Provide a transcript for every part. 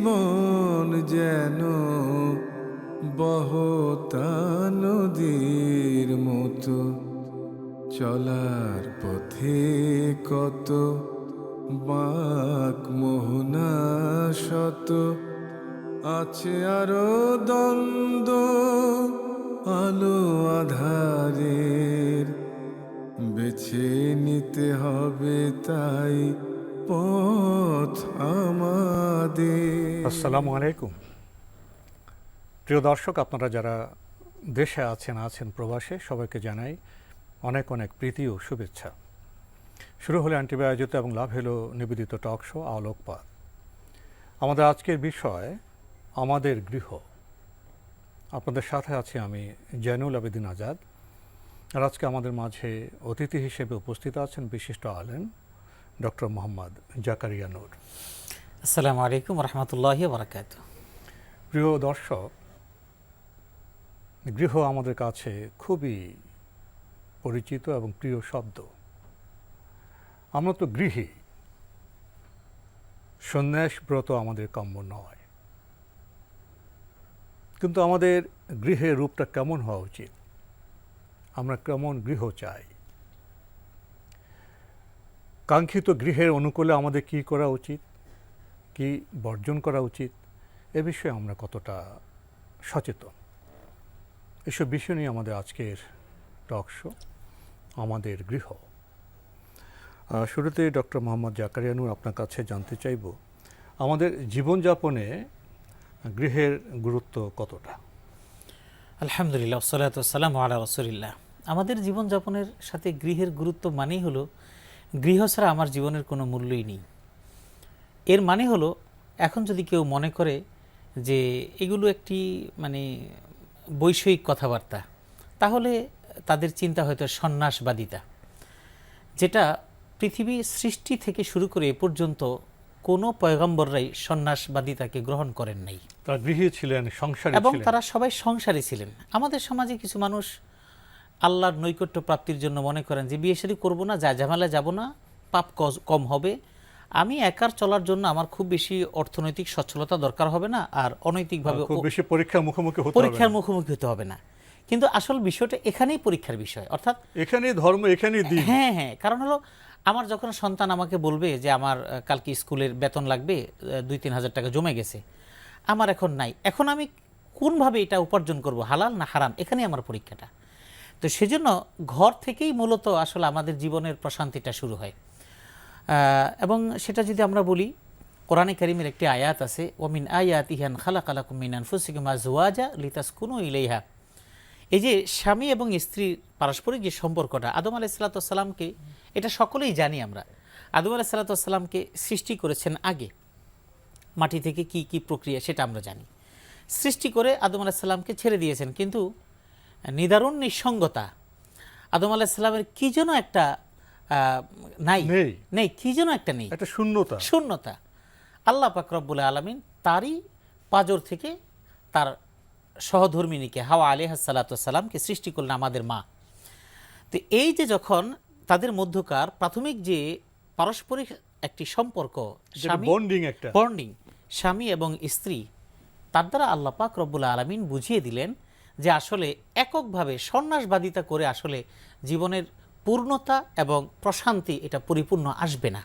জীবন যেন বহতা নদীর মতো, চলার পথে কত বাঁক মোহনা শত, আছে আরো দ্বন্দ্ব আলো আধারের, বেছে নিতে হবে তাই পথ আমাদের। আসসালামু আলাইকুম। প্রিয় দর্শক, আপনারা যারা দেশে আছেন প্রবাসে, সবাইকে জানাই অনেক অনেক প্রীতি ও শুভেচ্ছা। শুরু হলো অ্যান্টিবাই আয়োজিত এবং লাভ হলো নিবেদিত টক শো আলোকপাত। আমাদের আজকের বিষয় আমাদের গৃহ। আপনাদের সাথে আছি আমি জয়নুল আবেদিন আজাদ। আর আজকে আমাদের মাঝে অতিথি হিসেবে উপস্থিত আছেন বিশিষ্ট আলেম ডক্টর মোহাম্মদ জাকারিয়া নূর। আসসালামু আলাইকুম রহমতুল্লাহি বারাকাতুহু। প্রিয় দর্শক, গৃহ আমাদের কাছে খুবই পরিচিত এবং প্রিয় শব্দ। আমরা তো গৃহী, সন্ন্যাসব্রত আমাদের কাম্য নয়। কিন্তু আমাদের গৃহের রূপটা কেমন হওয়া উচিত? আমরা কেমন গৃহ চাই? কাঙ্ক্ষিত গৃহের অনুকূলে আমাদের কী করা উচিত, কি বর্জন করা উচিত, এ বিষয়ে আমরা কতটা সচেতন? এসব বিষয় নিয়ে আমাদের আজকের টক শো আমাদের গৃহ। শুরুতে ডক্টর মোহাম্মদ জাকারিয়া নূর, আপনার কাছে জানতে চাইব আমাদের জীবনযাপনে গৃহের গুরুত্ব কতটা? আলহামদুলিল্লাহ, ওয়াসসালাতু ওয়াসসালামু আলা রাসূলিল্লাহ। আমাদের জীবনযাপনের সাথে গৃহের গুরুত্ব মানেই হলো গৃহ ছাড়া আমার জীবনের কোনো মূল্যই নেই। এর মানে হলো, এখন যদি কেউ মনে করে যে এগুলো একটি বৈষয়িক কথাবার্তা, তাহলে তাদের চিন্তা হয়তো সন্ন্যাসবাদিতা, যেটা পৃথিবী সৃষ্টি থেকে শুরু করে এ পর্যন্ত কোনো পয়গম্বররাই সন্ন্যাসবাদিতাকে গ্রহণ করেন নাই। তারা গৃহী ছিলেন, সংসারী এবং ছিলেন। তারা সবাই সংসারী ছিলেন। আমাদের সমাজে কিছু মানুষ আল্লাহর নৈকট্য প্রাপ্তির জন্য মনে করেন যে বিয়ে শাদী করবো না, ঝামেলা যাব না, পাপ কম হবে, আমি একার চলার জন্য আমার খুব বেশি অর্থনৈতিক সচ্ছলতা দরকার হবে না, আর অনৈতিকভাবে খুব বেশি পরীক্ষার মুখোমুখি হতে হবে না। কিন্তু আসল বিষয়টা এখানেই পরীক্ষার বিষয়, অর্থাৎ এখানেই ধর্ম, এখানেই দিন। হ্যাঁ, কারণ হলো আমার যখন সন্তান আমাকে বলবে যে আমার কালকে স্কুলের বেতন লাগবে, 2-3 হাজার টাকা জমে গেছে, আমার এখন নাই, এখন আমি কোনভাবে এটা উপার্জন করব, হালাল না হারাম, এখানেই আমার পরীক্ষাটা। তো সেজন্য ঘর থেকেই মূলত আসলে আমাদের জীবনের প্রশান্তিটা শুরু হয়। এবং সেটা যদি আমরা বলি, কোরআনে কারীমের একটি আয়াত আছে, ওমিন আয়াতিহি আন খালাকালাকুম মিন আনফুসিকুম আজওয়াজা লিতাসকুনু ইলাইহা। এই যে স্বামী এবং স্ত্রীর পারস্পরিক যে সম্পর্কটা, আদম আলাইহিস সালাতু ওয়াস সালামকে, এটা সকলেই জানি আমরা, আদম আলাইহিস সালাতু ওয়াস সালামকে সৃষ্টি করেছেন আগে মাটি থেকে, কি কি প্রক্রিয়া সেটা আমরা জানি। সৃষ্টি করে আদম আলাইহিস সালামকে ছেড়ে দিয়েছেন, কিন্তু নিদারুণ নিঃসঙ্গতা, আদম আলাইহিস সালামের কি যেন একটা নেই, কি যেন একটা নেই, একটা শূন্যতা। আল্লাহ পাক রব্বুল আলামিন তারই পাজর থেকে তার সহধর্মিনীকে হাওয়া আলাইহিস সালাতু ওয়াস সালামকে সৃষ্টি করলেন, আমাদের মা। তো এই যে যখন তাদের মধ্যকার প্রাথমিক যে পারস্পরিক একটি সম্পর্ক, বন্ডিং স্বামী এবং স্ত্রী, তার দ্বারা আল্লাহ পাক রব্বুল আলামিন বুঝিয়ে দিলেন যে আসলে এককভাবে সন্ন্যাসবাদিতা করে আসলে জীবনের পূর্ণতা এবং প্রশান্তি এটা পরিপূর্ণ আসবে না।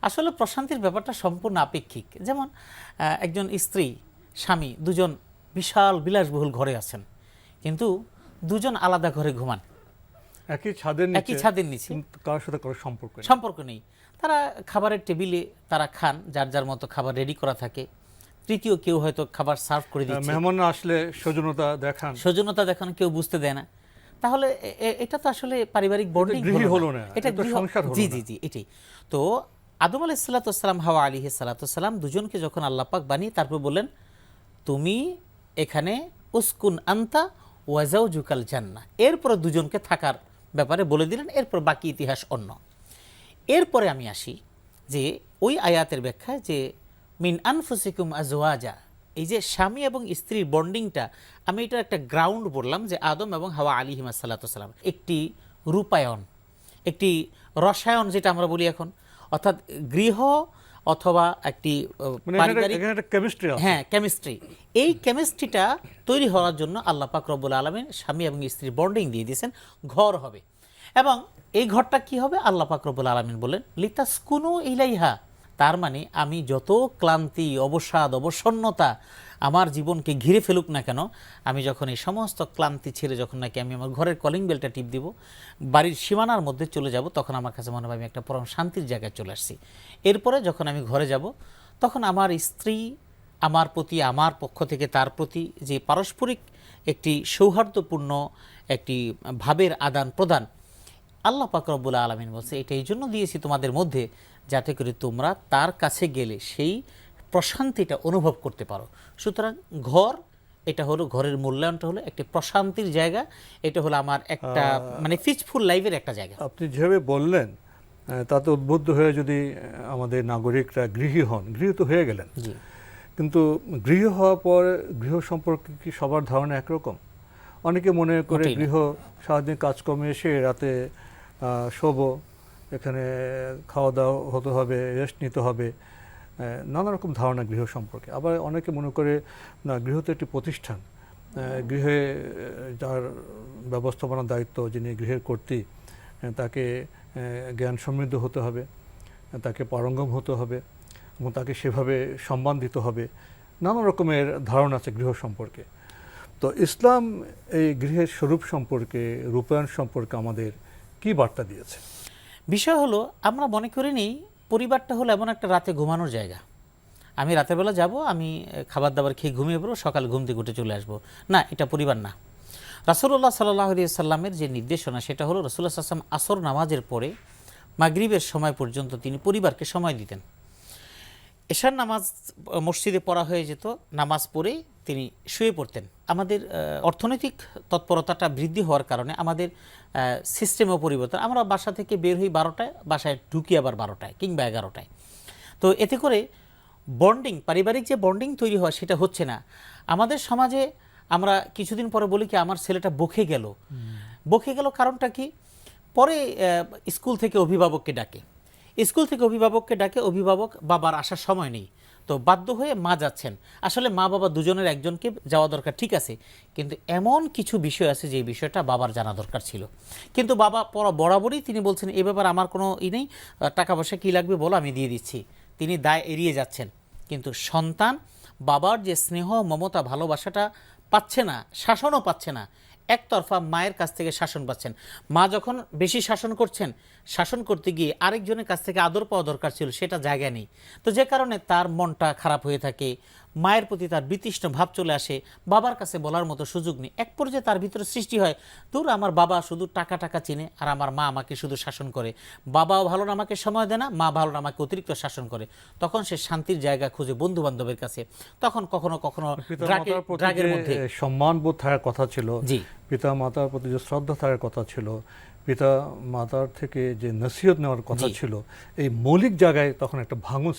আসলে প্রশান্তির ব্যাপারটা সম্পূর্ণ আপেক্ষিক। যেমন একজন স্ত্রী স্বামী দুজন বিশাল বিলাসবহুল ঘরে আছেন, কিন্তু দুজন আলাদা ঘরে ঘুমান, একই ছাদের নিচে, কারোর সাথে কোনো সম্পর্ক নেই। তারা খাবারের টেবিলে তারা খান, যার যার মতো খাবার রেডি করা থাকে, তৃতীয় কেউ হয়তো খাবার সার্ভ করে দিচ্ছে, মেহমান আসলে সৌজন্যতা দেখান, কেউ বুঝতে দেয় না। তাহলে এটা তো আসলে পারিবারিক বন্ডিং হলো না, এটা সংসার হলো না। জি, এটাই তো। আদম আলাইহিস সালাতু ওয়াস সালাম, হাওয়া আলাইহিস সালাতু ওয়াস সালাম দুজনকে যখন আল্লাহ পাক বানিয়ে তারপর বললেন, তুমি এখানে উসকুন আনতা ওয়া যাওজুকাল জান্নাহ, এরপর দুজনকে থাকার ব্যাপারে বলে দিলেন, এরপর বাকি ইতিহাস অন্য। এরপরে আমি আসি যে ওই আয়াতের ব্যাখ্যায় যে মিন আনফুসিকুম আজওয়াজা, এই যে স্বামী এবং স্ত্রীর বন্ডিংটা, আমি এটার একটা গ্রাউন্ড বললাম যে আদম এবং হাওয়া আলাইহিমা সালাতু ওয়াস সালাম, একটি রূপায়ণ, একটি রসায়ন যেটা আমরা বলি এখন, অর্থাৎ গৃহ অথবা একটি মানে পারিবারিক এখানে একটা কেমিস্ট্রি আছে। হ্যাঁ কেমিস্ট্রি, এই কেমিস্ট্রিটা তৈরি হওয়ার জন্য আল্লাহ পাক রব্বুল আলামিন স্বামী এবং স্ত্রীর বন্ডিং দিয়ে দিয়েছেন, ঘর হবে। এবং এই ঘরটা কি হবে আল্লাহ পাক রব্বুল আলামিন বলেন লিতাসকুনু ইলাইহা, তার মানে আমি যত ক্লান্তি, অবসাদ, অবসন্নতা আমার জীবনকে ঘিরে ফেলুক না কেন, আমি যখন এই সমস্ত ক্লান্তি ছেড়ে যখন নাকি আমি আমার ঘরের কলিং বেলটা টিপ দিব, বাড়ির সীমানার মধ্যে চলে যাব, তখন আমার কাছে মনে হবে আমি একটা পরম শান্তির জায়গায় চলে আসছি। এরপরে যখন আমি ঘরে যাব, তখন আমার স্ত্রী আমার প্রতি, আমার পক্ষ থেকে তার প্রতি যে পারস্পরিক একটি সৌহার্দ্যপূর্ণ একটি ভাবের আদান প্রদান, আল্লাহ পাক রব্বুল আলামিন বলছে এটা এই জন্য দিয়েছি তোমাদের মধ্যে, যাতে করে তোমরা তার কাছে গেলে সেই প্রশান্তিটা অনুভব করতে পারো। সুতরাং ঘর, এটা হলো ঘরের মূল্যায়নটা হলো একটি প্রশান্তির জায়গা, এটা হলো আমার একটা মানে পিসফুল লাইফের একটা জায়গা। আপনি যেভাবে বললেন তাতে উদ্বুদ্ধ হয়ে যদি আমাদের নাগরিকরা গৃহী হন, গৃহীত হয়ে গেলেন, জি, কিন্তু গৃহ হওয়ার পর গৃহ সম্পর্কে কি সবার ধারণা একরকম? অনেকে মনে করে মোটেই না। গৃহ সারাদিন কাজকর্মে এসে রাতে শোবো, এখানে খাওয়া দাওয়া হতে হবে, রেস্ট নিতে হবে, নানা রকম ধারণা গৃহ সম্পর্কে। আবার অনেকে মনে করে না, গৃহ তো একটি প্রতিষ্ঠান, গৃহে যার ব্যবস্থাপনার দায়িত্ব, যিনি গৃহের কর্ত্রী, তাকে জ্ঞান সমৃদ্ধ হতে হবে, তাকে পারঙ্গম হতে হবে এবং তাকে সেভাবে সম্মান দিতে হবে। নানা রকমের ধারণা আছে গৃহ সম্পর্কে। তো ইসলাম এই গৃহের স্বরূপ সম্পর্কে, রূপায়ণ সম্পর্কে আমাদের কি বার্তা দিয়েছে? বিষয় হলো আমরা মনে করি নিই পরিবারটা হলো এমন একটা রাতে ঘুমানোর জায়গা। আমি রাতের বেলা যাব, আমি খাবার দাবার খেয়ে ঘুমিয়ে পড়বো, সকাল ঘুম থেকে উঠে চলে আসবো, না, এটা পরিবার না। রাসূলুল্লাহ সাল্লাল্লাহু আলাইহি সাল্লামের যে নির্দেশনা, সেটা হলো রাসূলুল্লাহ সাল্লাল্লাহু আলাইহি ওয়াসাল্লাম আসর নামাজের পরে মাগরিবের সময় পর্যন্ত তিনি পরিবারকে সময় দিতেন। এশার নামাজ মসজিদে পড়া হয়ে যেত, নামাজ পড়ে তিনি শুয়ে পড়তেন। আমাদের অর্থনৈতিক তৎপরতাটা বৃদ্ধি হওয়ার কারণে আমাদের সিস্টেমও পরিবর্তন, আমরা বাসা থেকে বের হই 12টায়, বাসায় ঢুকি আবার 12টায় কিংবা 11টায়। তো এতে করে বন্ডিং, পারিবারিক যে বন্ডিং তৈরি হয় সেটা হচ্ছে না। আমাদের সমাজে আমরা কিছুদিন পরে বলি কি আমার ছেলেটা বকে গেল। বকে গেল কারণটা কি? পরে স্কুল থেকে অভিভাবককে ডাকে, স্কুল থেকে অভিভাবককে ডাকে, অভিভাবক বাবার আসার সময় নেই, তো বাধ্য হয়ে মা যাচ্ছেন। আসলে মা বাবা দুজনের একজনকে যাওয়া দরকার, ঠিক আছে, কিন্তু এমন কিছু বিষয় আছে যে বিষয়টা বাবার জানা দরকার ছিল, কিন্তু বাবা বরাবরই তিনি বলছেন এ ব্যাপারে আমার কোনো নেই, টাকা পয়সা কী লাগবে বলো আমি দিয়ে দিচ্ছি, তিনি দায় এড়িয়ে যাচ্ছেন। কিন্তু সন্তান বাবার যে স্নেহ, মমতা, ভালোবাসাটা পাচ্ছে না, শাসনও পাচ্ছে না, একতরফা মায়ের কাছ থেকে শাসন পাচ্ছেন। মা যখন বেশি শাসন করছেন, শাসন করতে গিয়ে আরেকজনের কাছ থেকে আদর পাওয়া দরকার ছিল, সেটা জায়গা নেই। তো যে কারণে তার মনটা খারাপ হয়ে থাকে, মায়ের প্রতি তার বিতৃষ্ণ ভাব চলে আসে, বাবার কাছে বলার মতো সুযোগ নেই। এক পর্যায়ে তার ভিতরে সৃষ্টি হয়, দূর আমার বাবা শুধু টাকা টাকা চিনে আর আমার মা আমাকে শুধু শাসন করে, বাবাও ভালো না আমাকে সময় দেয় না, মা ভালো না আমাকে অতিরিক্ত শাসন করে। তখন সে শান্তির জায়গা খুঁজে বন্ধু বান্ধবের কাছে, তখন কখনো কখনো ড্রাগের মধ্যে সম্মান বোধ থাকার কথা ছিল, জি, পিতা মাতার প্রতি যে শ্রদ্ধা থাকার কথা ছিল, পিতা মাতার থেকে যে নসিহত নেওয়ার কথা ছিল, এই মৌলিক জায়গায় তখন একটা ভাঙন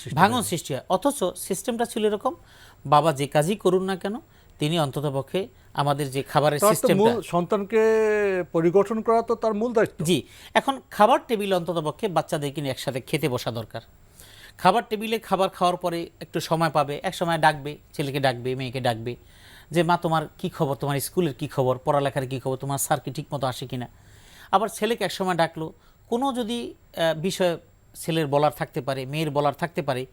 সৃষ্টি হয়। অথচ সিস্টেমটা ছিল এরকম, বাবা যে কাজই করুন না কেন তিনি অন্ততপক্ষে আমাদের যে খাবারের সিস্টেমটা, সন্তানকে পরিগঠন করা তো তার মূল দায়িত্ব। জি, এখন খাবার টেবিলে অন্ততপক্ষে বাচ্চাদেরকে নিয়ে একসাথে খেতে বসা দরকার। খাবার টেবিলে খাবার খাওয়ার পরে একটু সময় পাবে, এক সময় ডাকবে, ছেলেকে ডাকবে, মেয়েকে ডাকবে, যে মা তোমার কি খবর, তোমার স্কুলের কি খবর, পড়ালেখার কি খবর, তোমার স্যার কি ঠিক মতো আসে কিনা। আবার ছেলেকে এক সময় ডাকলো, কোনো যদি বিষয় ছেলের বলার থাকতে পারে, মেয়ের বলার থাকতে পারে,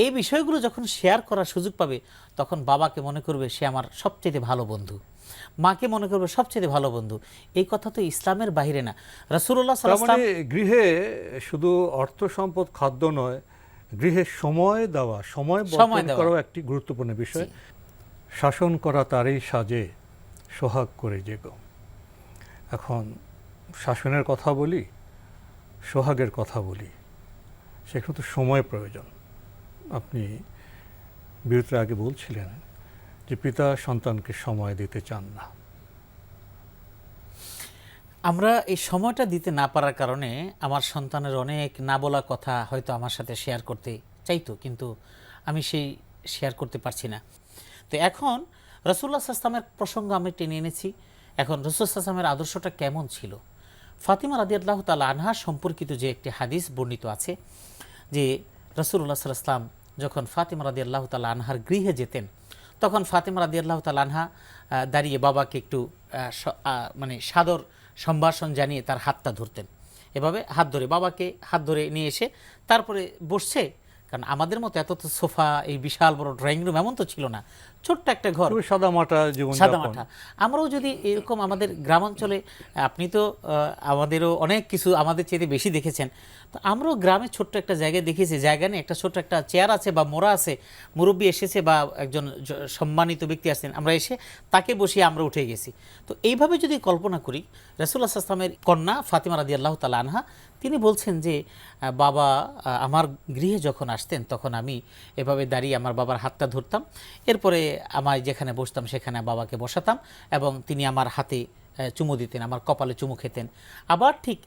এই বিষয়গুলো যখন শেয়ার করার সুযোগ পাবে, তখন বাবাকে মনে করবে সে আমার সবচেয়ে ভালো বন্ধু, মাকে মনে করবে সবচেয়ে ভালো বন্ধু। এই কথা তো ইসলামের বাইরে না। রাসূলুল্লাহ সাল্লাল্লাহু আলাইহি ওয়াসাল্লাম গৃহে শুধু অর্থ সম্পদ, খাদ্য নয়, গৃহে সময় দেওয়া, সময় বর্তন করাও একটি গুরুত্বপূর্ণ বিষয়। শাসন করা তারই সাজে, সোহাগ করে জেগো। এখন শাসনের কথা বলি, সোহাগের কথা বলি, সেখানে তো সময় প্রয়োজন। আপনি বিরতির আগে বলছিলেন যে পিতা সন্তানকে সময় দিতে চান না। আমরা এই সময়টা দিতে না পারার কারণে আমার সন্তানের অনেক না বলা কথা হয়তো আমার সাথে শেয়ার করতে চাইতো, কিন্তু আমি সেই শেয়ার করতে পারছি না। তো এখন রাসূলুল্লাহ সাল্লাল্লাহু আলাইহি ওয়াসাল্লামের প্রসঙ্গ আমি টেনে এনেছি। এখন রাসূল সাল্লাল্লাহু আলাইহি ওয়াসাল্লামের আদর্শটা কেমন ছিল? ফাতিমা রাদিয়াল্লাহু তাআলা আনহা সম্পর্কিত যে একটি হাদিস বর্ণিত আছে যে রাসূলুল্লাহ সাল্লাল্লাহু আলাইহি ওয়াসাল্লাম যখন ফাতিমা রাদিয়াল্লাহু তাআলা আনহার গৃহে যেতেন, তখন ফাতিমা রাদিয়াল্লাহু তাআলা আনহা দাঁড়িয়ে বাবাকে একটু মানে সাদর সম্ভাষণ জানিয়ে তার হাতটা ধরতেন। এভাবে হাত ধরে বাবাকে হাত ধরে নিয়ে এসে তারপরে বসছে। কারণ আমাদের মতো এত তো সোফা, এই বিশাল বড় ড্রয়িং রুম এমন তো ছিল না, ছোট্ট একটা ঘর, খুবই সাদামাটা জীবন সাদামাটা। আমরাও যদি এরকম আমাদের গ্রামাঞ্চলে, আপনি তো আমাদেরও অনেক কিছু আমাদের চেয়ে বেশি দেখেছেন, তো আমরাও গ্রামে ছোট্ট একটা জায়গায় দেখেছি, জায়গা নিয়ে একটা ছোট্ট একটা চেয়ার আছে বা মোড়া আছে, মুরব্বী এসেছে বা একজন সম্মানিত ব্যক্তি আসছেন, আমরা এসে তাকে বসিয়ে আমরা উঠে গেছি। তো এইভাবে যদি কল্পনা করি, রাসূলুল্লাহ সাল্লাল্লাহু আলাইহি ওয়াসাল্লামের কন্যা ফাতিমা রাদিয়াল্লাহু তাআলা আনহা তিনি বলছেন যে বাবা আমার গৃহে যখন আসতেন তখন আমি এভাবে দাঁড়িয়ে আমার বাবার হাতটা ধরতাম, এরপরে আমার যেখানে বসতাম সেখানে বাবাকে বসাতাম এবং তিনি আমার হাতে চুমু দিতেন, আমার কপালে চুমু খেতেন। আবার ঠিক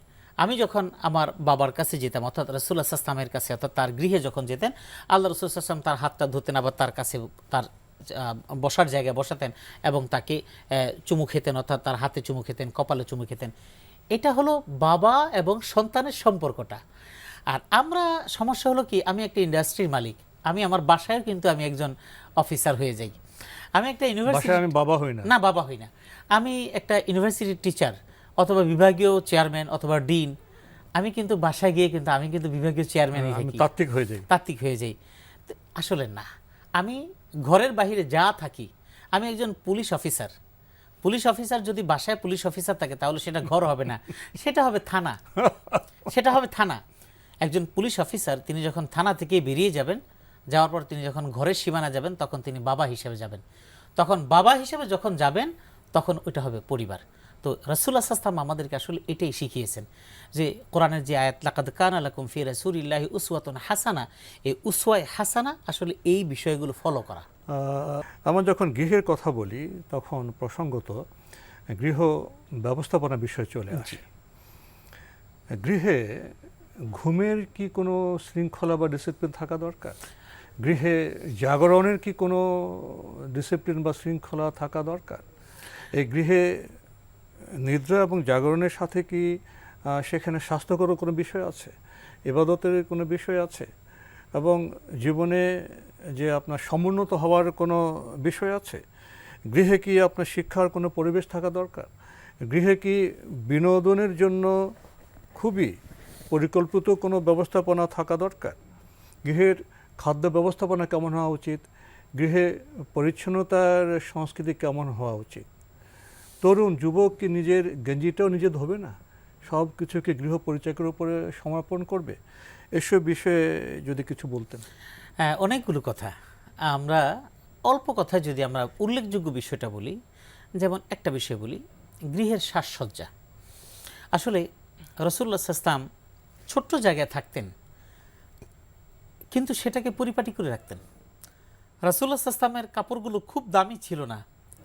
আমি যখন আমার বাবার কাছে যেতাম, অর্থাৎ রাসূলুল্লাহ সাল্লাল্লাহু আলাইহি ওয়াসাল্লামের কাছে, অর্থাৎ তার গৃহে যখন যেতেন, আল্লাহ রাসূল সাল্লাল্লাহু আলাইহি ওয়াসাল্লাম তার হাতটা ধরতেন, আবার তার কাছে তার বসার জায়গায় বসাতেন এবং তাকে চুমু খেতেন, অর্থাৎ তার হাতে চুমু খেতেন, কপালে চুমু খেতেন। এটা হলো বাবা এবং সন্তানের সম্পর্কটা। আর আমরা সমস্যা হলো কি, আমি একটা ইন্ডাস্ট্রির মালিক, আমি আমার বাসায় কিন্তু আমি একজন অফিসার হয়ে যাই, আমি একটা ইউনিভার্সিটি, আমি বাবা হই না, না বাবা হই না, আমি একটা ইউনিভার্সিটির টিচার অথবা বিভাগীয় চেয়ারম্যান অথবা ডিন, আমি কিন্তু বাসায় গিয়ে কিন্তু আমি কিন্তু বিভাগীয় চেয়ারম্যানই থাকি, তাত্ত্বিক হয়ে যাই, তাত্ত্বিক হয়ে যাই। আসলে না, আমি ঘরের বাইরে যা থাকি, আমি একজন পুলিশ অফিসার। পুলিশ অফিসার যদি বাসায় পুলিশ অফিসার থাকে তাহলে সেটা ঘর হবে না, সেটা হবে থানা, সেটা হবে থানা। একজন পুলিশ অফিসার তিনি যখন থানা থেকে বেরিয়ে যাবেন, যাওয়ার পর তিনি যখন ঘরের সীমানা যাবেন তখন তিনি বাবা হিসেবে যাবেন, তখন বাবা হিসেবে যখন যাবেন তখন ওইটা হবে পরিবার। তো রাসূলুল্লাহ সাল্লাল্লাহু আলাইহি ওয়াসাল্লাম আমাদেরকে আসলে এটাই শিখিয়েছেন যে কোরআনের যে আয়াত লাকাদ কানা লাকুম ফি রাসূলিল্লাহি উসওয়াতুন হাসানা, এই উসওয়ায়ে হাসানা আসলে এই বিষয়গুলো ফলো করা। আমরা যখন গৃহের কথা বলি তখন প্রসঙ্গত গৃহ ব্যবস্থাপনা বিষয় চলে আসে। গৃহে ঘুমের কি কোনো শৃঙ্খলা বা ডিসিপ্লিন থাকা দরকার? গৃহে জাগরণের কি কোনো ডিসিপ্লিন বা শৃঙ্খলা থাকা দরকার? এই গৃহে নিদ্রা এবং জাগরণের সাথে কি সেখানে স্বাস্থ্যকর কোনো বিষয় আছে, ইবাদতের কোনো বিষয় আছে, এবং জীবনে যে আপনার সমুন্নত হওয়ার কোনো বিষয় আছে? গৃহে কি আপনার শিক্ষার কোনো পরিবেশ থাকা দরকার? গৃহে কি বিনোদনের জন্য খুবই পরিকল্পিত কোনো ব্যবস্থাপনা থাকা দরকার? গৃহের খাদ্য ব্যবস্থাপনা কেমন হওয়া উচিত? গৃহে পরিচ্ছন্নতার সংস্কৃতি কেমন হওয়া উচিত? তরুণ যুবক কি নিজের গেঞ্জিটাও নিজে ধোবে না, সব কিছুকে গৃহ পরিচারকের উপরে সমর্পণ করবে? এসব বিষয়ে যদি কিছু বলতেন। হ্যাঁ, অনেকগুলো কথা। আমরা অল্প কথায় যদি আমরা উল্লেখযোগ্য বিষয়টা বলি, যেমন একটা বিষয় বলি, গৃহের সাজসজ্জা। আসলে রাসূলুল্লাহ সাল্লাল্লাহু আলাইহি ওয়াসাল্লাম ছোট্ট জায়গায় থাকতেন কিন্তু সেটাকে পরিপাটি করে রাখতেন। রাসূলুল্লাহ সাল্লাল্লাহু আলাইহি ওয়াসাল্লামের কাপড়গুলো খুব দামি ছিল না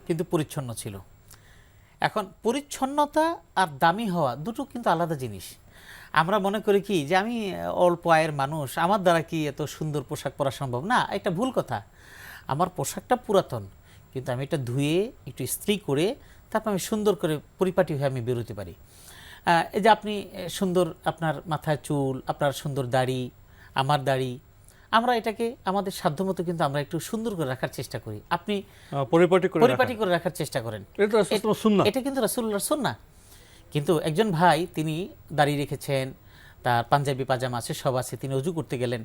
কিন্তু পরিচ্ছন্ন ছিল। এখন পরিচ্ছন্নতা আর দামি হওয়া দুটো কিন্তু আলাদা জিনিস। আমরা মনে করি কি যে আমি অল্প আয়ের মানুষ, আমার দ্বারা কি এত সুন্দর পোশাক পরা সম্ভব? না, এটা ভুল কথা। আমার পোশাকটা পুরাতন কিন্তু আমি এটা ধুয়ে একটু ইস্ত্রি করে তারপর আমি সুন্দর করে পরিপাটি হয়ে আমি বেরোতে পারি। এই যে আপনি সুন্দর, আপনার মাথায় চুল, আপনার সুন্দর দাড়ি, আমার দাড়ি, আমরা এটাকে আমাদের সাধ্যমতো কিন্তু আমরা একটু সুন্দর করে রাখার চেষ্টা করি। আপনি পরিপাটি করে রাখার চেষ্টা করেন, এটা কিন্তু রাসূলুল্লাহর সুন্নাহ। কিন্তু একজন ভাই তিনি দাড়ি রেখেছেন, তার পাঞ্জাবি পাজামা আছে, সব আছে, তিনি অজু করতে গেলেন,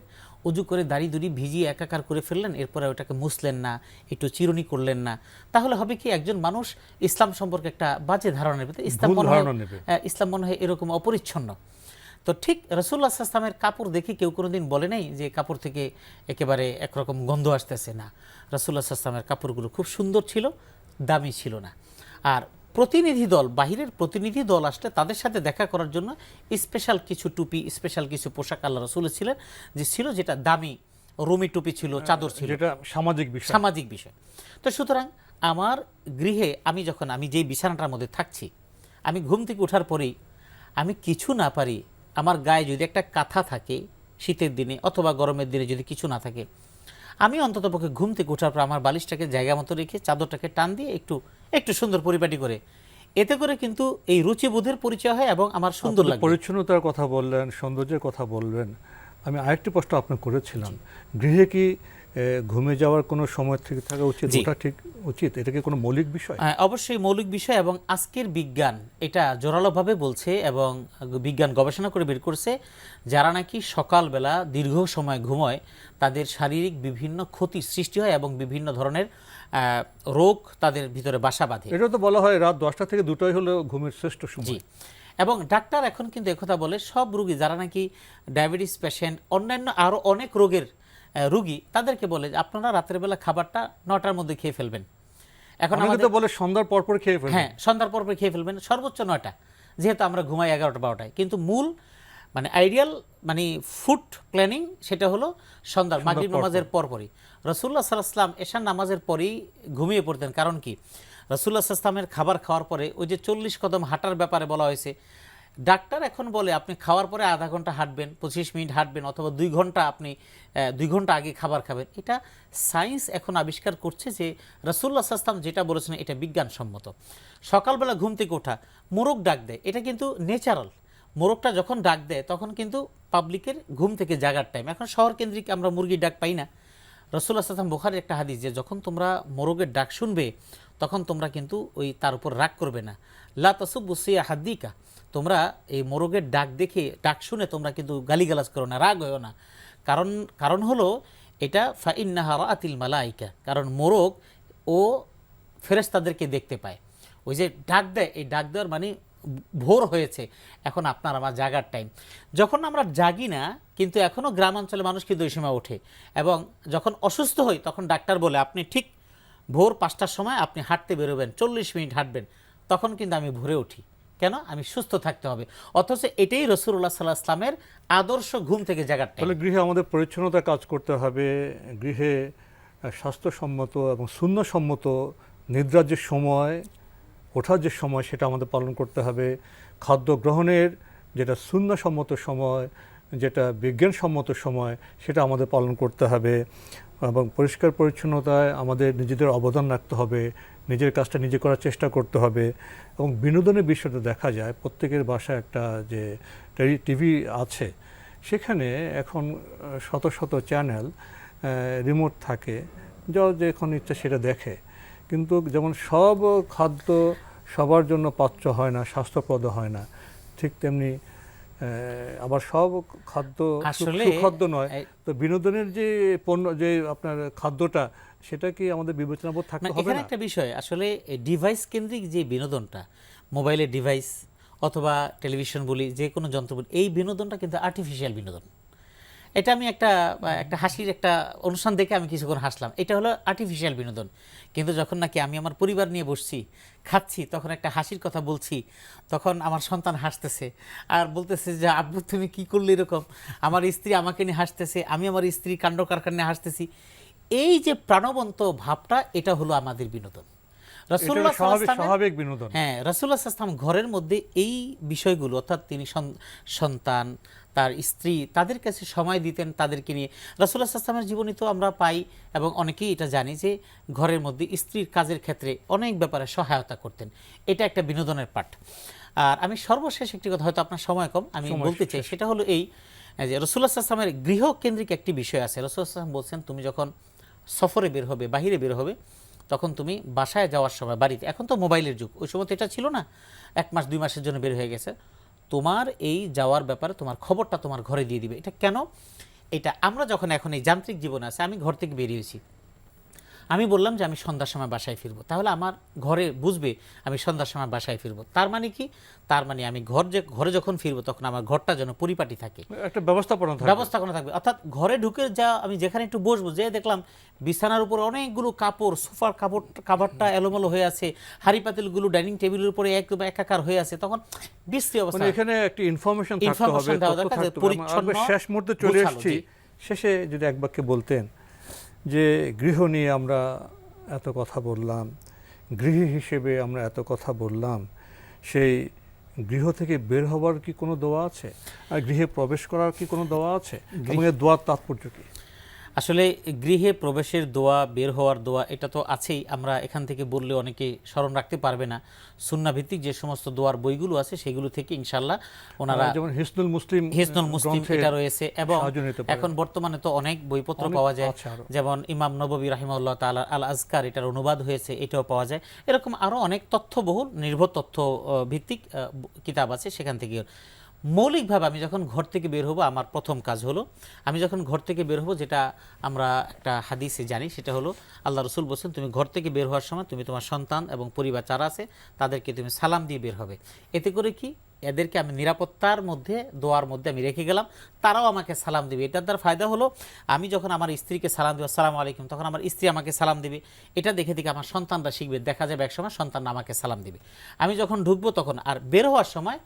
অজু করে দাড়ি দুড়ি ভিজিয়ে একাকার করে ফেললেন, এরপরে ওটাকে মুছলেন না, একটু চিরুনি করলেন না, তাহলে হবে কি একজন মানুষ ইসলাম সম্পর্কে একটা বাজে ধারণা নেবে, ইসলাম মনে হয় এরকম অপরিচ্ছন্ন। তো ঠিক রাসূলুল্লাহ সাল্লাল্লাহু আলাইহি ওয়াসাল্লামের কাপড় দেখে কেউ কোনোদিন বলে নাই যে কাপড় থেকে একেবারে একরকম গন্ধ আসতেছে, না। রাসূলুল্লাহ সাল্লাল্লাহু আলাইহি ওয়াসাল্লামের কাপড়গুলো খুব সুন্দর ছিল, দামি ছিল না। আর প্রতিনিধি দল, বাহিরের প্রতিনিধি দল আসলে তাদের সাথে দেখা করার জন্য স্পেশাল কিছু টুপি, স্পেশাল কিছু পোশাক আল্লাহ রাসূলের ছিলেন, যে ছিল যেটা দামি, রুমি টুপি ছিল, চাদর ছিল, যেটা সামাজিক বিষয়। তো সুতরাং আমার গৃহে আমি যখন আমি যেই বিছানাটার মধ্যে থাকছি, আমি ঘুম থেকে ওঠার পরেই আমি কিছু না পারি, আমার গায়ে যদি একটা কাঁথা থাকে শীতের দিনে অথবা গরমের দিনে যদি কিছু না থাকে, আমি অন্ততপক্ষে ঘুম থেকে ওঠার পর আমার বালিশটাকে জায়গা মতো রেখে চাদরটাকে টান দিয়ে একটু সুন্দর পরিপাটি করে, এতে করে কিন্তু এই রুচিবোধের পরিচয় হয় এবং আমার সুন্দর লাগে। পরিচ্ছন্নতার কথা বললেন, সৌন্দর্যের কথা বললেন, আমি আরেকটি প্রশ্ন আপনাকে করেছিলাম, গৃহে কি ঘুমে যাওয়ার কোনো সময় ঠিক থাকা উচিত? জি। ওটা ঠিক উচিত? এটা কি কোনো মৌলিক বিষয়? অবশ্যই মৌলিক বিষয়, এবং আজকের বিজ্ঞান এটা জোরালোভাবে বলছে এবং বিজ্ঞান গবেষণা করে বের করছে, যারা নাকি সকালবেলা দীর্ঘ সময় ঘুমোয় তাদের শারীরিক বিভিন্ন ক্ষতি সৃষ্টি হয় এবং বিভিন্ন ধরনের রোগ তাদের ভিতরে বাসা বাঁধে। এটা তো বলা হয় রাত 10টা থেকে 2টাই হলো ঘুমের শ্রেষ্ঠ জি, সময়। এবং ডাক্তার এখন কিন্তু একথা বলে সব রোগী যারা নাকি ডায়াবেটিস পেশেন্ট, অন্যান্য আরও অনেক রোগের রোগী, তাদেরকে বলে যে আপনারা রাতের বেলা খাবারটা 9টার মধ্যে খেয়ে ফেলবেন। এখন অনেকে আমাদের তো বলে সন্ধ্যার পর খেয়ে ফেলবেন। হ্যাঁ, সন্ধ্যার পর খেয়ে ফেলবেন, সর্বোচ্চ 9টা, যেহেতু আমরা ঘুমাই 11টা 12টায়। কিন্তু মূল মানে আইডিয়াল মানে ফুড প্ল্যানিং সেটা হলো সন্ধ্যার মাগরিব নামাজের পরপরই। রাসূলুল্লাহ সাল্লাল্লাহু আলাইহি ওয়াসাল্লাম এশার নামাজের পরেই ঘুমিয়ে পড়তেন। কারণ কি, রাসূলুল্লাহ সাল্লাল্লাহু আলাইহি ওয়াসাল্লামের খাবার খাওয়ার পরে ওই যে 40 কদম হাঁটার ব্যাপারে বলা হয়েছে, ডাক্তার এখন বলে আপনি খাওয়ার পরে আধা ঘন্টা হাঁটবেন, 25 মিনিট হাঁটবেন, অথবা 2 ঘন্টা আপনি 2 ঘন্টা আগে খাবার খাবেন। এটা সায়েন্স এখন আবিষ্কার করছে যে রাসূলুল্লাহ সাল্লাল্লাহু আলাইহি ওয়াসাল্লাম যেটা বলেছেন এটা বিজ্ঞানসম্মত। সকালবেলা ঘুম থেকে ওঠা, মোরগ ডাক দেয়, এটা কিন্তু ন্যাচারাল। মোরগটা যখন ডাক দেয় তখন কিন্তু পাবলিকের ঘুম থেকে জাগার টাইম। এখন শহর কেন্দ্রিক আমরা মুরগির ডাক পাই না। রাসূলুল্লাহ সাল্লাল্লাহু আলাইহি ওয়াসাল্লাম বুখারীর একটা হাদিস, যে যখন তোমরা মোরগের ডাক শুনবে তখন তোমরা কিন্তু ওই তার উপর রাগ করবে না। লা তাসুব্বু সিয়া হাদ্দিকা, তোমরা এই মোরগের ডাক দেখে ডাক শুনে তোমরা কিন্তু গালিগালাজ করো না, রাগ হয়েও না। কারণ হলো এটা ফাইন্নাহা রাআতিল মালাইকা, কারণ মোরগ ও ফেরেশতাদেরকে দেখতে পায়। ওই যে ডাক দেয়, এই ডাক দেওয়ার মানে ভোর হয়েছে, এখন আপনার আমার জাগার টাইম। যখন আমরা জাগি না, কিন্তু এখনও গ্রামাঞ্চলে মানুষ কিন্তু ওই সময় ওঠে, এবং যখন অসুস্থ হই তখন ডাক্তার বলে আপনি ঠিক ভোর 5টার সময় আপনি হাঁটতে বেরোবেন, 40 মিনিট হাঁটবেন। তখন কিন্তু আমি ভোরে উঠি, কেন? আমি সুস্থ থাকতে হবে। অথচ এটাই রাসূলুল্লাহ সাল্লাল্লাহু আলাইহি ওয়াসাল্লামের আদর্শ ঘুম থেকে জাগার টাইম। তাহলে গৃহে আমাদের পরিচ্ছন্নতা কাজ করতে হবে, গৃহে স্বাস্থ্যসম্মত এবং সুন্নসম্মত নিদ্রার যে সময়, ওঠার যে সময়, সেটা আমাদের পালন করতে হবে। খাদ্য গ্রহণের যেটা সুন্নসম্মত সময়, যেটা বিজ্ঞানসম্মত সময়, সেটা আমাদের পালন করতে হবে। এবং পরিষ্কার পরিচ্ছন্নতায় আমাদের নিজেদের অবদান রাখতে হবে, নিজের কাজটা নিজে করার চেষ্টা করতে হবে। এবং বিনোদনের বিষয়টা দেখা যায় প্রত্যেকের বাসায় একটা যে টিভি আছে, সেখানে এখন শত শত চ্যানেল, রিমোট থাকে, যাও যখন ইচ্ছা সেটা দেখে। কিন্তু যেমন সব খাদ্য সবার জন্য পাচ্য হয় না, স্বাস্থ্যপ্রদ হয় না, ঠিক তেমনি আবার সব খাদ্য আসলে সুখাদ্য নয়। তো বিনোদনের যে পণ্য, যে আপনার খাদ্যটা, সেটা কি আমাদের বিবেচনাবোধ থাকতে হবে এখানে না? একটা বিষয়, আসলে ডিভাইস কেন্দ্রিক যে বিনোদনটা, মোবাইলের ডিভাইস অথবা টেলিভিশন বলি, যে কোনো যন্ত্র বলি, এই বিনোদনটা কিন্তু আর্টিফিশিয়াল বিনোদন। এটা আমি একটা হাসির একটা অনুষ্ঠান দেখে আমি কিছুক্ষণ হাসলাম, এটা হলো আর্টিফিশিয়াল বিনোদন। কিন্তু যখন নাকি আমি আমার পরিবার নিয়ে বসছি, খাচ্ছি, তখন একটা হাসির কথা বলছি, তখন আমার সন্তান হাসতেছে আর বলতেছে যে আব্বু তুমি কি করলে এরকম, আমার স্ত্রী আমাকে নিয়ে হাসতেছে, আমি আমার স্ত্রী কাণ্ড কারখানা নিয়ে হাসতেছি। এই যে প্রাণবন্ত ভাবটা, এটা হলো আমাদের বিনোদন। রাসূলুল্লাহ সাল্লাল্লাহু আলাইহি ওয়াসাল্লাম, স্বাভাবিক বিনোদন। হ্যাঁ, রাসূলুল্লাহ সাল্লাল্লাহু আলাইহি ওয়াসাল্লাম ঘরের মধ্যে এই বিষয়গুলো, অর্থাৎ তিনি সন্তান, তার স্ত্রী, তাদের কাছে সময় দিতেন, তাদেরকে নিয়ে। রাসূলুল্লাহ সাল্লাল্লাহু আলাইহি ওয়াসাল্লামের জীবনী তো আমরা পাই, এবং অনেকেই এটা জানি যে ঘরের মধ্যে স্ত্রীর কাজের ক্ষেত্রে অনেক ব্যাপারে সহায়তা করতেন। এটা একটা বিনোদনের পাঠ। আর আমি সর্বশেষ একটি কথা, হয়তো আপনার সময় কম, আমি বলতে চাই, সেটা হলো এই যে রাসূলুল্লাহ সাল্লাল্লাহু আলাইহি ওয়াসাল্লামের গৃহকেন্দ্রিক একটি বিষয় আছে। রাসূলুল্লাহ সাল্লাল্লাহু আলাইহি ওয়াসাল্লাম বলছেন, তুমি যখন সফরে বের হবে, বাহিরে বের হবে, তখন তুমি বাসায় যাওয়ার সময়, বাড়িতে, এখন তো মোবাইলের যুগ, ওই সময় তো এটা ছিল না, 1 মাস 2 মাসের জন্য বের হয়ে গেছে, তোমার এই যাওয়ার ব্যাপারে তোমার খবরটা তোমার ঘরে দিয়ে দিবে। এটা কেন? এটা আমরা যখন এখন এই যান্ত্রিক জীবনে আছে, আমি ঘর থেকে বেরিয়েছি, আমি বললাম যে আমি সন্ধ্যার সময় বাসায় ফিরবো, তাহলে আমার ঘরে বুঝবে আমি সন্ধ্যার সময় বাসায় ফিরবো। তার মানে কি? তার মানে আমি ঘরে যখন ফিরবো তখন আমার ঘরটা যেন পরিপাটি থাকে, একটা ব্যবস্থাপনা থাকবে। অর্থাৎ ঘরে ঢুকে যা আমি যেখানে একটু বসবো, যে দেখলাম বিছানার উপর অনেকগুলো কাপড়, সোফার কাপড়টা এলোমেলো হয়ে আছে, হাঁড়ি পাতিলগুলো ডাইনিং টেবিলের উপরে একদম একাকার হয়ে আছে, তখন বিশ্রী অবস্থা। এখানে একটা ইনফরমেশন থাকতে হবে, দেওয়া দরকার যে পরিচ্ছন্ন, শেষ মুহূর্তে চলে এসেছি। শেষে যদি এক বাক্যে বলতেন যে গৃহ নিয়ে আমরা এত কথা বললাম, গৃহী হিসেবে আমরা এত কথা বললাম, সেই গৃহ থেকে বের হবার কি কোনো দোয়া আছে? আর গৃহে প্রবেশ করার কি কোনো দোয়া আছে? এবং এর দোয়ার তাৎপর্য কি? আসলে গৃহে প্রবেশের দোয়া, বের হওয়ার দোয়া, এটা তো আছেই। আমরা এখান থেকে বললে অনেকে স্মরণ রাখতে পারবে না। সুন্নাহ ভিত্তিক যে সমস্ত দোয়ার বইগুলো আছে সেগুলো থেকে ইনশাআল্লাহ ওনারা, যেমন হিসনুল মুসলিম গ্রন্থে এটা রয়েছে, এবং সাহায্য নিতে পারেন। এখন বর্তমানে তো অনেক বইপত্র পাওয়া যায়, যেমন ইমাম নববী রাহিমাহুল্লাহ তাআলা আল আজকার, এটার অনুবাদ হয়েছে, এটাও পাওয়া যায়। এরকম আরো অনেক তথ্যবহুল নির্ভর তথ্য ভিত্তিক কিতাব আছে, সেখান থেকে। মৌলিকভাবে আমি যখন ঘর থেকে বের হব, আমার প্রথম কাজ হলো, আমি যখন ঘর থেকে বের হব, যেটা আমরা একটা হাদিসে জানি, সেটা হলো আল্লাহ রসুল বলছেন, তুমি ঘর থেকে বের হওয়ার সময় তুমি তোমার সন্তান এবং পরিবার যারা আছে তাদেরকে তুমি সালাম দিয়ে বের হবে। এতে করে কি, এদেরকে আমি নিরাপত্তার মধ্যে, দোয়ার মধ্যে আমি রেখে গেলাম, তারাও আমাকে সালাম দিবে। এটার দ্বারা ফায়দা হলো, আমি যখন আমার স্ত্রীকে সালাম দেবো আসসালামু আলাইকুম, তখন আমার স্ত্রী আমাকে সালাম দিবে। এটা দেখে দেখে আমার সন্তানরা শিখবে, দেখা যাবে একসময় সন্তানরা আমাকে সালাম দিবে। আমি যখন ঢুকবো তখন, আর বের হওয়ার সময়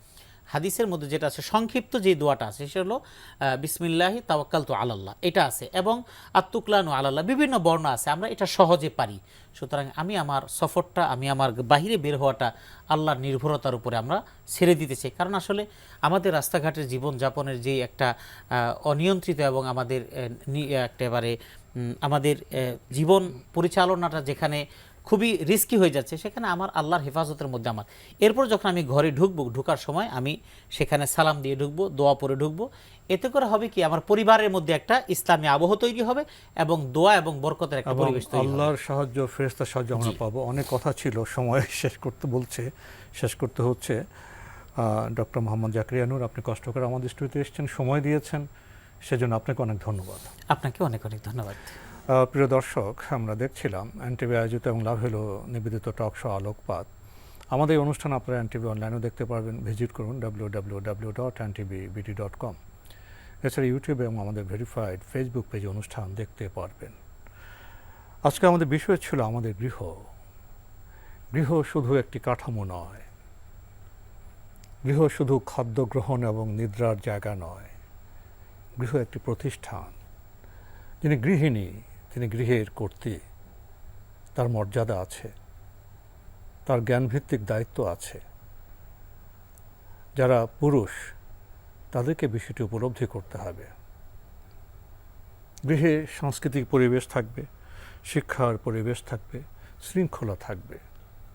হাদিসের মধ্যে যেটা আছে, সংক্ষিপ্ত যে দোয়াটা আছে, সেটা হলো বিসমিল্লাহি তাওয়াক্কালতু আলাল্লাহ, এটা আছে, এবং আত্তুকলানু আলাল্লাহ, বিভিন্ন বর্ণ আছে, আমরা এটা সহজে পারি। সুতরাং আমি আমার সফরটা, আমি আমার বাহিরে বের হওয়াটা আল্লাহর নির্ভরতার উপরে আমরা ছেড়ে দিতে চাই। কারণ আসলে আমাদের রাস্তাঘাটের জীবনযাপনের যে একটা অনিয়ন্ত্রিত, এবং আমাদের একেবারে আমাদের জীবন পরিচালনাটা যেখানে খুবই রিস্কি হয়ে যাচ্ছে, সেখানে আমার আল্লাহর হেফাজতের মধ্যে আমার, এরপর যখন আমি ঘরে ঢুকবো, ঢুকার সময় আমি সেখানে সালাম দিয়ে ঢুকবো, দোয়া পরে ঢুকবো। এতে করে হবে কি, আমার পরিবারের মধ্যে একটা ইসলামী আবহ তৈরি হবে, এবং দোয়া এবং বরকতের একটা পরিবেশ তৈরি হবে। আল্লাহর সাহায্য, ফেরেশতার সাহায্য আমরা পাবো। অনেক কথা ছিল, সময় শেষ করতে হচ্ছে। ডক্টর মোহাম্মদ জাকারিয়া নূর, আপনি কষ্ট করে আমাদের স্টুডিওতে এসেছেন, সময় দিয়েছেন, সেজন্য আপনাকে অনেক ধন্যবাদ। আপনাকে অনেক অনেক ধন্যবাদ। প্রিয় দর্শক, আমরা দেখছিলাম এনটিভি আয়োজিত এবং লাভ হলো নিবেদিত টক শো আলোকপাত। আমাদের এই অনুষ্ঠান আপনারা এনটিভি অনলাইনেও দেখতে পারবেন, ভিজিট করুন www.ntvbt.com। এছাড়া ইউটিউবে এবং আমাদের ভেরিফাইড ফেসবুক পেজে অনুষ্ঠান দেখতে পারবেন। আজকে আমাদের বিষয় ছিল আমাদের গৃহ। গৃহ শুধু একটি কাঠামো নয়, গৃহ শুধু খাদ্য গ্রহণ এবং নিদ্রার জায়গা নয়, গৃহ একটি প্রতিষ্ঠান। যিনি গৃহিণী, তিনি গৃহের কর্ত্রী, তার মর্যাদা আছে, তার জ্ঞানভিত্তিক দায়িত্ব আছে। যারা পুরুষ, তাদেরকে বিষয়টি উপলব্ধি করতে হবে। গৃহে সাংস্কৃতিক পরিবেশ থাকবে, শিক্ষার পরিবেশ থাকবে, শৃঙ্খলা থাকবে।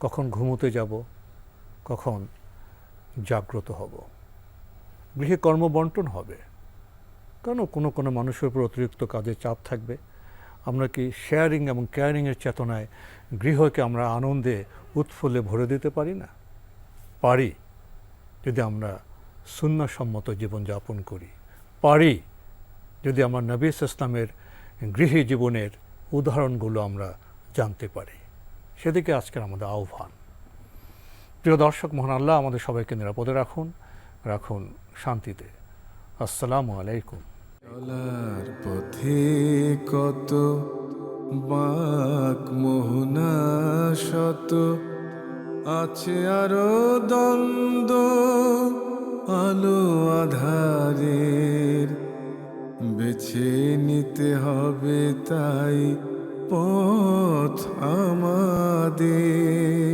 কখন ঘুমোতে যাব, কখন জাগ্রত হব। গৃহে কর্মবন্টন হবে, কেন কোনো মানুষের উপর অতিরিক্ত কাজের চাপ থাকবে। আমরা কি শেয়ারিং এবং কেয়ারিংয়ের চেতনায় গৃহকে আমরা আনন্দে উৎফুল্লে ভরে দিতে পারি না? পারি, যদি আমরা সুন্নাহসম্মত জীবনযাপন করি। পারি, যদি আমার নবী ইসলামের গৃহী জীবনের উদাহরণগুলো আমরা জানতে পারি। সেদিকে আজকের আমাদের আহ্বান। প্রিয় দর্শক, মহান আল্লাহ আমাদের সবাইকে নিরাপদে রাখুন শান্তিতে। আসসালামু আলাইকুম। চলার পথে কত বাঁক মোহনা শত, আছে আরো দ্বন্দ্ব আলো আধারের, বেছে নিতে হবে তাই পথ আমাদের।